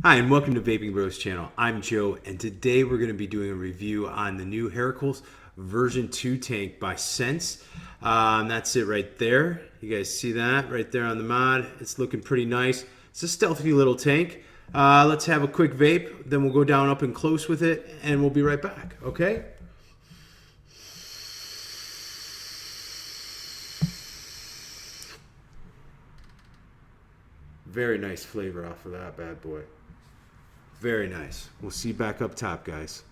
Hi, and welcome to Vaping Bros channel. I'm Joe, and today we're going to be doing a review on the new Heracles version 2 tank by Sense. That's it right there. You guys see that right there on the mod? It's looking pretty nice. It's a stealthy little tank. Let's have a quick vape, then we'll go down up and close with it, and we'll be right back, okay? Very nice flavor off of that bad boy. Very nice. We'll see you back up top, guys.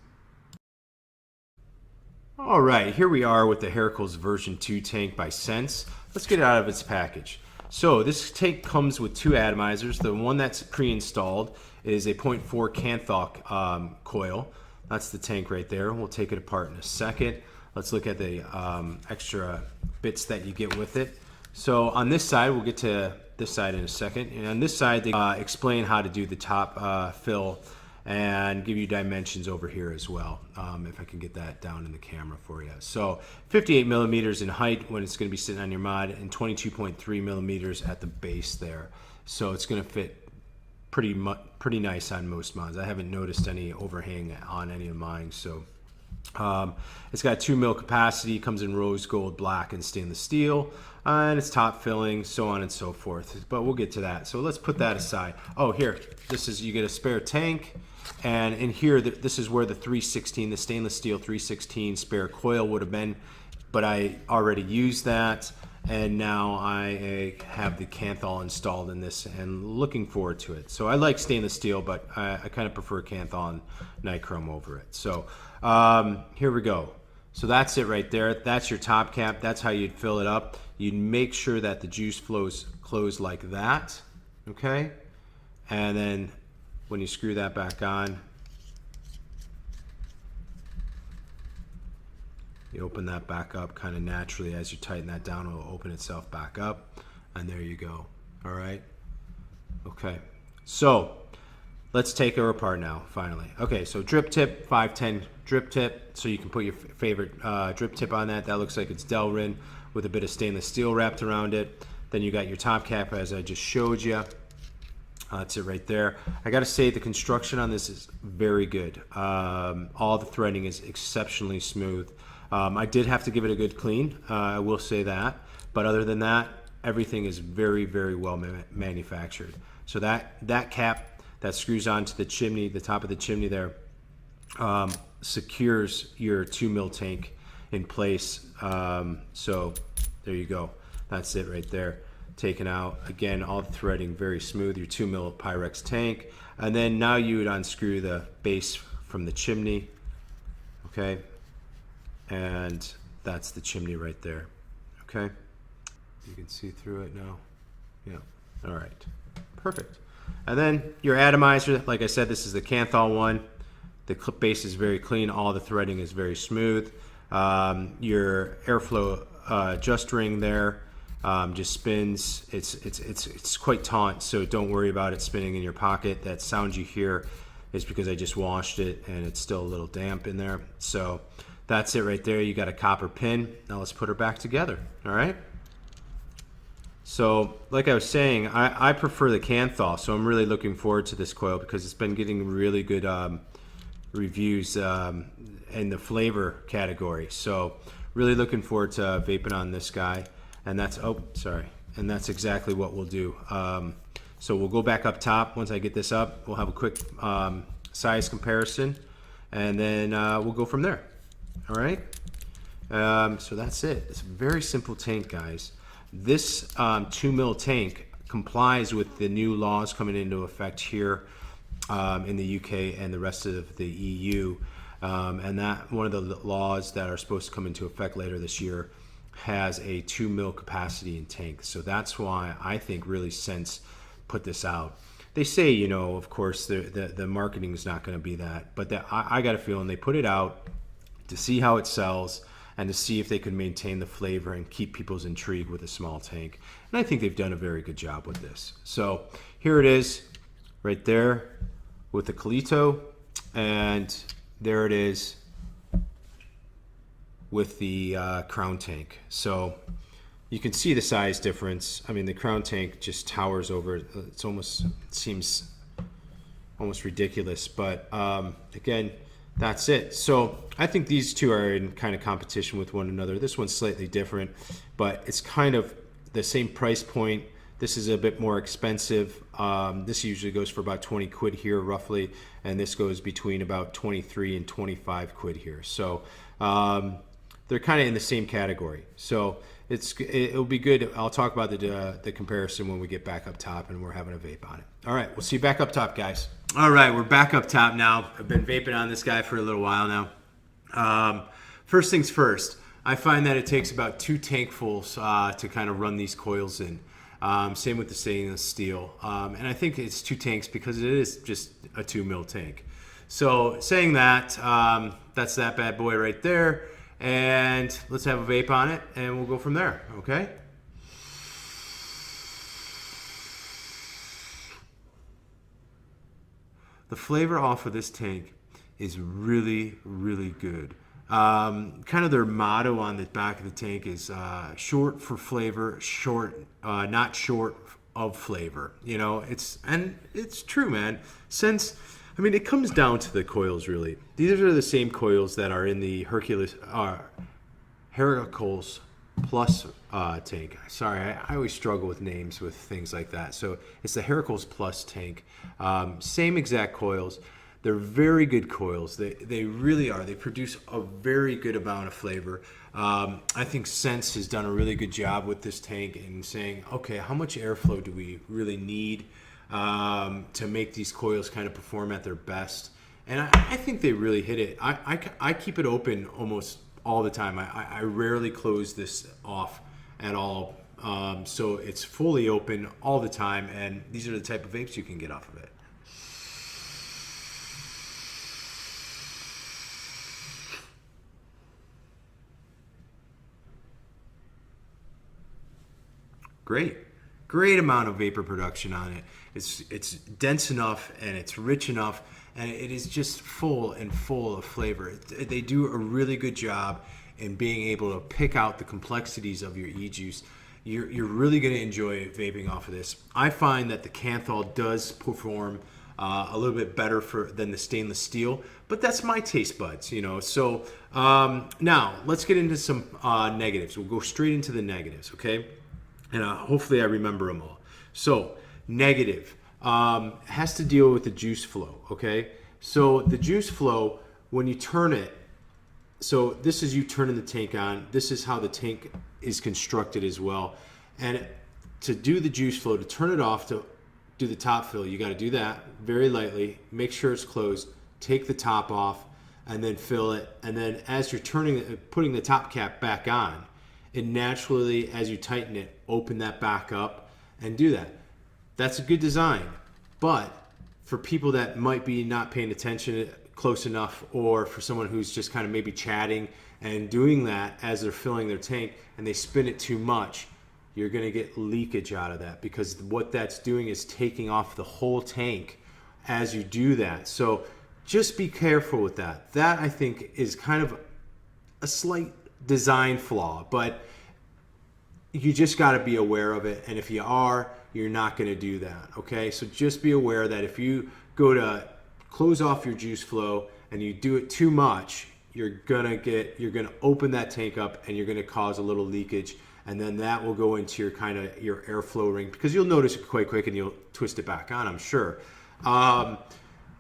All right, here we are with the Heracles version 2 tank by Sense. Let's get it out of its package. So this tank comes with two atomizers. The one that's pre-installed is a .4 Kanthal coil. That's the tank right there. We'll take it apart in a second. Let's look at the extra bits that you get with it. So on this side, we'll get to this side in a second. And on this side, they explain how to do the top fill and give you dimensions over here as well, if I can get that down in the camera for you. So 58 millimeters in height when it's going to be sitting on your mod, and 22.3 millimeters at the base there. So it's going to fit pretty nice on most mods. I haven't noticed any overhang on any of mine. So it's got 2 mil capacity, comes in rose gold, black, and stainless steel, and it's top filling, so on and so forth. But we'll get to that. So let's put that aside. Oh, here, you get a spare tank. And in here, this is where the 316, the stainless steel 316 spare coil would have been, but I already used that, and now I have the Kanthal installed in this and looking forward to it. So I like stainless steel, but I kind of prefer Kanthal and nichrome over it. So here we go. So that's it right there. That's your top cap. That's how you'd fill it up. You'd make sure that the juice flows close like that, okay? And then when you screw that back on, you open that back up kind of naturally. As you tighten that down, it'll open itself back up, and there you go. All right, okay, so let's take her apart now finally. Okay, so drip tip, 510 drip tip, so you can put your favorite drip tip on that. That looks like it's Delrin with a bit of stainless steel wrapped around it. Then you got your top cap as I just showed you. That's it right there. I got to say the construction on this is very good. All the threading is exceptionally smooth. I did have to give it a good clean, I will say that. But other than that, everything is very, very well manufactured. So that cap that screws onto the chimney, the top of the chimney there, secures your 2 mil tank in place. So there you go. That's it right there. Taken out. Again, all the threading very smooth, your 2 mil Pyrex tank. And then now you would unscrew the base from the chimney, okay? And that's the chimney right there, okay? You can see through it now. Yeah, all right, perfect. And then your atomizer, like I said, this is the Kanthal one. The clip base is very clean, all the threading is very smooth. Your airflow adjust ring there, just spins. It's quite taut, so don't worry about it spinning in your pocket. That sound you hear is because I just washed it and it's still a little damp in there. So that's it right there. You got a copper pin. Now let's put her back together. All right. So like I was saying, I prefer the Kanthal, so I'm really looking forward to this coil because it's been getting really good reviews in the flavor category. So really looking forward to vaping on this guy. And that's, oh, sorry. And that's exactly what we'll do. So we'll go back up top. Once I get this up, we'll have a quick size comparison, and then we'll go from there. All right. So that's it. It's a very simple tank, guys. This 2 mil tank complies with the new laws coming into effect here in the UK and the rest of the EU. And that one of the laws that are supposed to come into effect later this year has a 2 mil capacity in tank. So that's why I think really Sense put this out. They say, you know, of course, the marketing is not going to be that, but I got a feeling they put it out to see how it sells and to see if they could maintain the flavor and keep people's intrigue with a small tank. And I think they've done a very good job with this. So here it is right there with the Colito, and there it is with the Crown tank. So you can see the size difference. I mean, the Crown tank just towers over. It's almost, it seems almost ridiculous. But again, that's it. So I think these two are in kind of competition with one another. This one's slightly different, but it's kind of the same price point. This is a bit more expensive. This usually goes for about 20 quid here roughly, and this goes between about 23 and 25 quid here. So they're kind of in the same category. So it'll be good. I'll talk about the comparison when we get back up top and we're having a vape on it. All right, we'll see you back up top, guys. All right, we're back up top now. I've been vaping on this guy for a little while now. First things first, I find that it takes about 2 tankfuls to kind of run these coils in. Same with the stainless steel. And I think it's 2 tanks because it is just a 2 mil tank. So saying that, that's that bad boy right there. And let's have a vape on it and we'll go from there, okay? The flavor off of this tank is really, really good. Kind of their motto on the back of the tank is short for flavor, not short of flavor. You know, it's true, man. It comes down to the coils, really. These are the same coils that are in the Heracles Plus tank. Sorry, I always struggle with names with things like that. So it's the Heracles Plus tank. Same exact coils. They're very good coils. They really are. They produce a very good amount of flavor. I think Sense has done a really good job with this tank in saying, okay, how much airflow do we really need to make these coils kind of perform at their best? And I think they really hit it. I keep it open almost all the time. I rarely close this off at all. So it's fully open all the time, and these are the type of vapes you can get off of it. Great amount of vapor production on it. It's dense enough and it's rich enough, and it is just full of flavor. They do a really good job in being able to pick out the complexities of your e-juice. You're really going to enjoy vaping off of this. I find that the Kanthal does perform a little bit better than the stainless steel, but that's my taste buds, you know. So now let's get into some negatives. We'll go straight into the negatives, okay? And hopefully I remember them all. So negative has to deal with the juice flow, okay? So the juice flow, when you turn it, so this is you turning the tank on. This is how the tank is constructed as well. And to do the juice flow, to turn it off, to do the top fill, you got to do that very lightly. Make sure it's closed. Take the top off and then fill it. And then as you're putting the top cap back on, it naturally, as you tighten it, open that back up and do that. That's a good design. But for people that might be not paying attention close enough, or for someone who's just kind of maybe chatting and doing that as they're filling their tank and they spin it too much, you're going to get leakage out of that, because what that's doing is taking off the whole tank as you do that. So just be careful with that. That, I think, is kind of a slight design flaw, but you just got to be aware of it. And if you are, you're not going to do that. Okay, so just be aware that if you go to close off your juice flow and you do it too much, you're gonna open that tank up and you're gonna cause a little leakage, and then that will go into your your airflow ring, because you'll notice it quite quick and you'll twist it back on, I'm sure.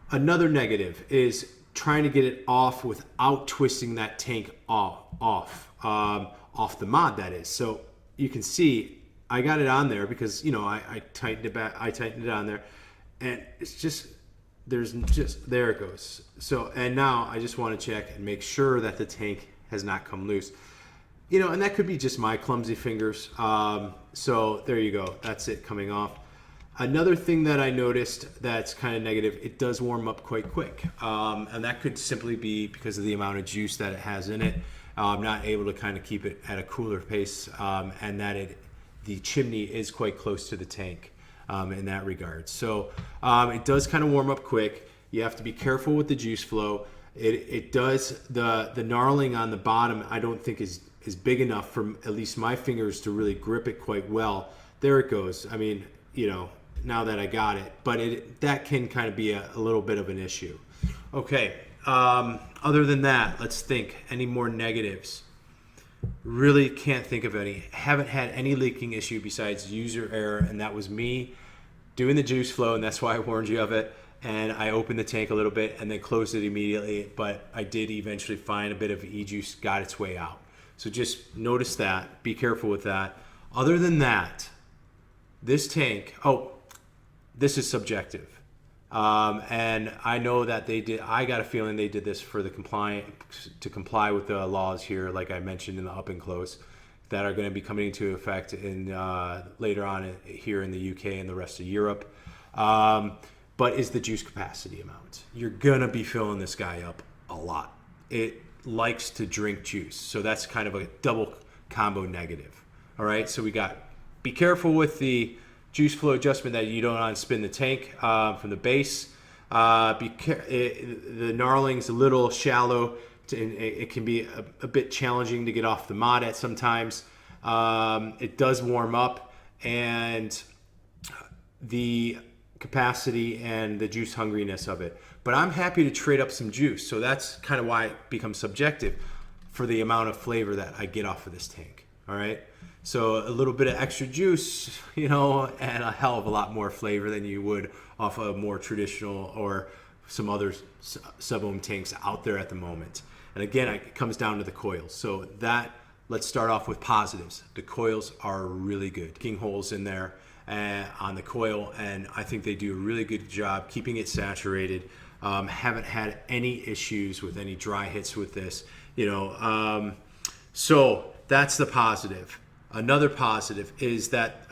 Another negative is trying to get it off without twisting that tank off the mod, that is. So you can see I got it on there because, you know, I tightened it back, I tightened it on there, and it's just, there it goes. So, and now I just want to check and make sure that the tank has not come loose. You know, and that could be just my clumsy fingers. So there you go. That's it coming off. Another thing that I noticed that's kind of negative, it does warm up quite quick. And that could simply be because of the amount of juice that it has in it. I'm not able to kind of keep it at a cooler pace, and that the chimney is quite close to the tank in that regard. So it does kind of warm up quick. You have to be careful with the juice flow. It does, the knarling on the bottom, I don't think is big enough for at least my fingers to really grip it quite well. There it goes. I mean, you know, now that I got it, but that can kind of be a little bit of an issue. Okay, other than that, let's think. Any more negatives? Really can't think of any. Haven't had any leaking issue besides user error, and that was me doing the juice flow, and that's why I warned you of it. And I opened the tank a little bit and then closed it immediately, but I did eventually find a bit of e-juice got its way out. So just notice that. Be careful with that. Other than that, this tank, this is subjective. And I know that they did. I got a feeling they did this for the to comply with the laws here, like I mentioned in the up and close, that are going to be coming into effect in later on here in the UK and the rest of Europe. But is the juice capacity amount? You're gonna be filling this guy up a lot. It likes to drink juice, so that's kind of a double combo negative. All right, so we got be careful with the juice flow adjustment that you don't unspin the tank from the base. The knurling's a little shallow. It can be a bit challenging to get off the mod at sometimes. It does warm up, and the capacity and the juice hungriness of it. But I'm happy to trade up some juice, so that's kind of why it becomes subjective for the amount of flavor that I get off of this tank. All right. So a little bit of extra juice, and a hell of a lot more flavor than you would off a more traditional or some other sub-ohm tanks out there at the moment. And again, it comes down to the coils. So let's start off with positives. The coils are really good. Kicking holes in there on the coil, and I think they do a really good job keeping it saturated. Haven't had any issues with any dry hits with this, so that's the positive. Another positive is that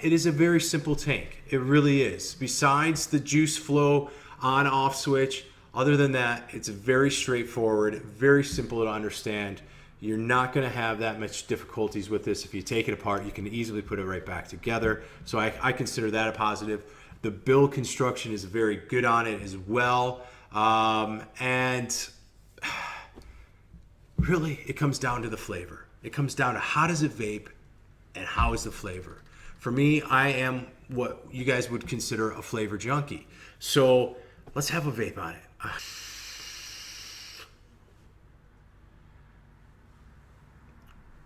it is a very simple tank. It really is. Besides the juice flow on-off switch, other than that, it's very straightforward, very simple to understand. You're not going to have that much difficulties with this. If you take it apart, you can easily put it right back together. So I consider that a positive. The build construction is very good on it as well. And really, it comes down to the flavor. It comes down to how does it vape and how is the flavor. For me, I am what you guys would consider a flavor junkie. So let's have a vape on it.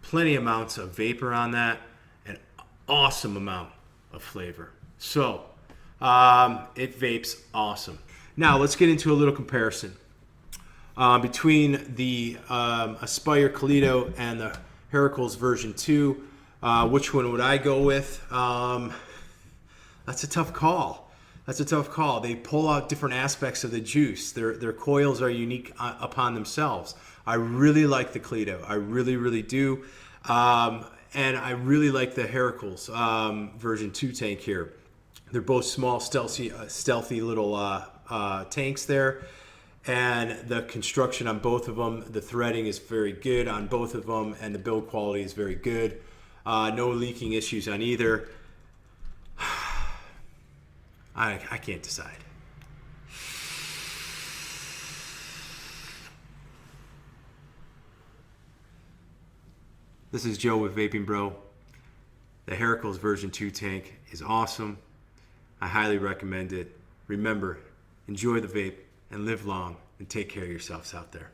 Plenty amounts of vapor on that, an awesome amount of flavor. So it vapes awesome. Now let's get into a little comparison between the Aspire Kalito and the Heracles version 2. Which one would I go with? That's a tough call. They pull out different aspects of the juice. Their coils are unique upon themselves. I really like the Kalito. I really, really do. And I really like the Heracles version 2 tank here. They're both small, stealthy little tanks there. And the construction on both of them, the threading is very good on both of them, and the build quality is very good. No leaking issues on either. I can't decide. This is Joe with Vaping Bro. The Heracles version 2 tank is awesome. I highly recommend it. Remember, enjoy the vape and live long and take care of yourselves out there.